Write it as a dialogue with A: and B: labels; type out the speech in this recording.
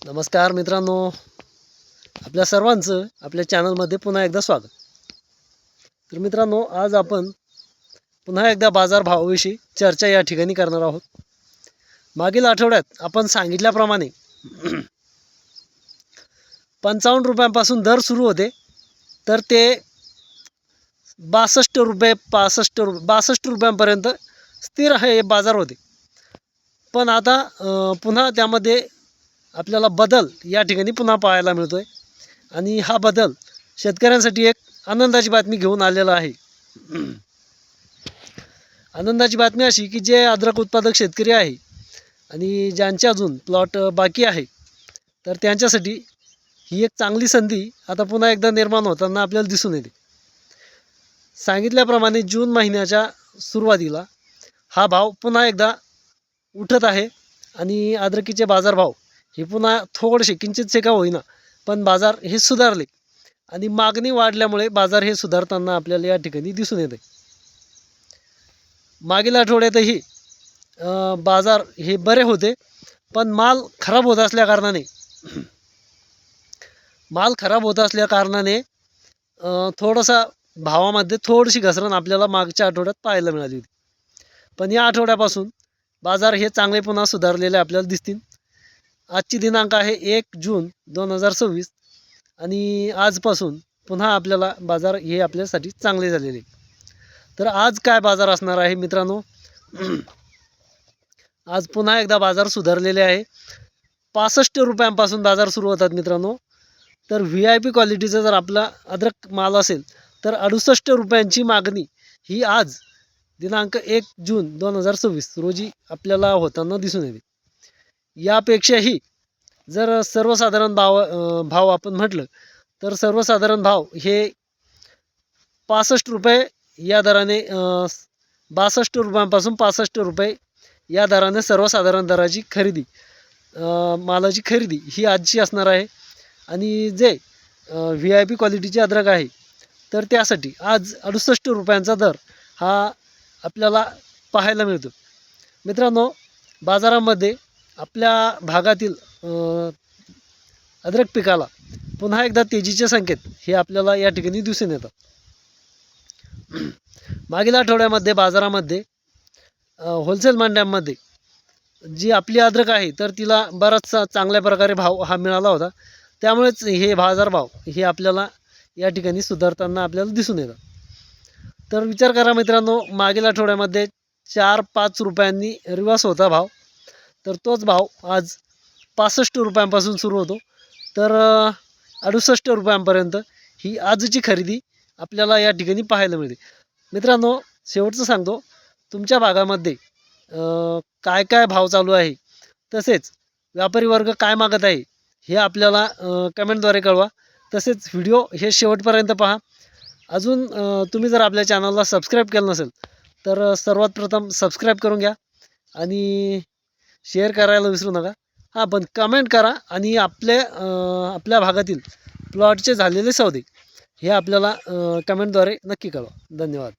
A: नमस्कार मित्रांनो, आपल्या सर्वांचं आपल्या चॅनलमध्ये पुन्हा एकदा स्वागत. तर मित्रांनो, आज आपण पुन्हा एकदा बाजारभावाविषयी चर्चा या ठिकाणी करणार आहोत. मागील आठवड्यात आपण सांगितल्याप्रमाणे 55 रुपयांपासून दर सुरू होते, तर ते 62 रुपये 62 रुपयांपर्यंत स्थिर हे बाजार होते. पण आता पुन्हा त्यामध्ये आपल्याला बदल या ठिकाणी पुन्हा पाहायला मिळतोय आणि हा बदल शेतकऱ्यांसाठी एक आनंदाची बातमी घेऊन आलेला आहे. आनंदाची बातमी अशी की जे अद्रक उत्पादक शेतकरी आहे आणि ज्यांचे अजून प्लॉट बाकी आहे, तर त्यांच्यासाठी ही एक चांगली संधी आता पुन्हा एकदा निर्माण होताना आपल्याला दिसून येते. सांगितल्याप्रमाणे जून महिन्याच्या सुरुवातीला हा भाव पुन्हा एकदा उठत आहे आणि अद्रकीचे बाजारभाव हे पुन्हा थोडेसे किंचितसे का होईना पण बाजार हे सुधारले आणि मागणी वाढल्यामुळे बाजार हे सुधारताना आपल्याला या ठिकाणी दिसून येते. मागील आठवड्यातही बाजार हे बरे होते, पण माल खराब होत असल्याकारणाने थोडासा भावामध्ये थोडीशी घसरण आपल्याला मागच्या आठवड्यात पाहायला मिळाली होती. पण या आठवड्यापासून बाजार हे चांगले पुन्हा सुधारलेले आपल्याला दिसतील. आजची दिनांक आहे 1 जून 2026 आणि आजपासून पुन्हा आपल्याला बाजार हे आपल्यासाठी चांगले झालेले. तर आज काय बाजार असणार आहे मित्रांनो? आज पुन्हा एकदा बाजार सुधारलेले आहे. 65 रुपयांपासून बाजार सुरू होतात मित्रांनो. तर VIP क्वालिटीचा जर आपला अद्रक माल असेल तर 68 रुपयांची मागणी ही आज दिनांक 1 जून 2026 रोजी आपल्याला होताना दिसून येते. यापेक्षाही जर सर्वसाधारण भाव आपण म्हटलं तर सर्वसाधारण भाव हे 65 रुपये या दराने 62 रुपयांपासून 65 रुपये या दराने सर्वसाधारण दराची खरेदी मालाची खरेदी ही आजची असणार आहे. आणि जे VIP क्वालिटीचे अद्रक आहे तर त्यासाठी आज 68 रुपयांचा दर हा आपल्याला पाहायला मिळतो. मित्रांनो, बाजारामध्ये आपल्या भागातील अद्रक पिकाला पुन्हा एकदा तेजीचे संकेत हे आपल्याला या ठिकाणी दिसून येतात. मागील आठवड्यामध्ये बाजारामध्ये होलसेल मंड्यांमध्ये जी आपली अद्रक आहे तर तिला बराचसा चांगल्या प्रकारे भाव हा मिळाला होता. त्यामुळेच हे बाजारभाव हे आपल्याला या ठिकाणी सुधारताना आपल्याला दिसून येतात. तर विचार करा मित्रांनो, मागील आठवड्यामध्ये 4-5 रुपयांनी रिवर्स होता भाव, तर तोच भाव आज 65 रुपयांपासून सुरू होतो. तर 68 रुपयांपर्यंत ही आजची खरेदी आपल्याला या ठिकाणी पाहायला मिळते. मित्रांनो, शेवटचं सांगतो, तुमच्या भागामध्ये काय काय भाव चालू आहे, तसेच व्यापारी वर्ग काय मागत आहे हे आपल्याला कमेंटद्वारे कळवा. तसेच व्हिडिओ हे शेवटपर्यंत पहा. अजून तुम्ही जर आपल्या चॅनलला सबस्क्राईब केलं नसेल तर सर्वात प्रथम सबस्क्राईब करून घ्या आणि शेअर करायला विसरू नका. पण कमेंट करा आणि आपल्या भागातील प्लॉटचे झालेले सौदे हे आपल्याला कमेंटद्वारे नक्की कळवा. धन्यवाद.